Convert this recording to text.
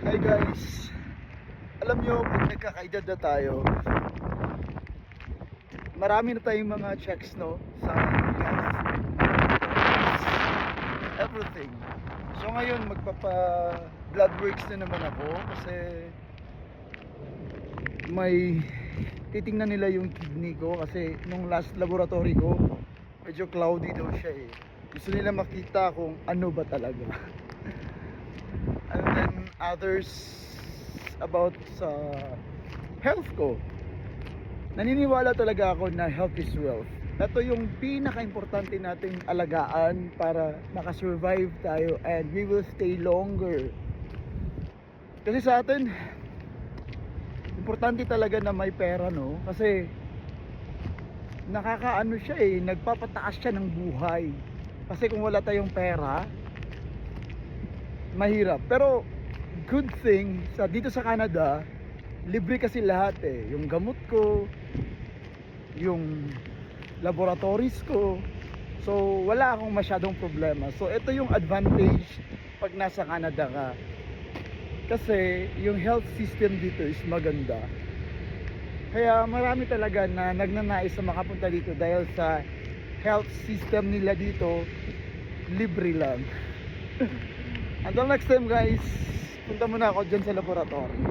Hi guys, alam nyo pag nagkakaedad na tayo, marami na tayong mga checks, no, sa health, everything. So ngayon magpapa blood works na naman ako kasi may titingnan nila yung kidney ko kasi nung last laboratory ko medyo cloudy daw siya eh. Gusto nila makita kung ano ba talaga. And then others about sa health ko. Naniniwala talaga ako na health is wealth. Ito yung pinaka-importante nating alagaan para makasurvive tayo and we will stay longer. Kasi sa atin, importante talaga na may pera, no? Kasi nakakaano siya eh, nagpapataas siya ng buhay. Kasi kung wala tayong pera, mahirap. Pero good thing sa dito sa Canada, libre kasi lahat eh. Yung gamot ko, yung laboratories ko. So wala akong masyadong problema. So ito yung advantage pag nasa Canada ka. Kasi yung health system dito is maganda. Kaya marami talaga na nagnanais na makapunta dito dahil sa health system nila dito libre lang. Until next time guys, punta muna ako dyan sa laboratory.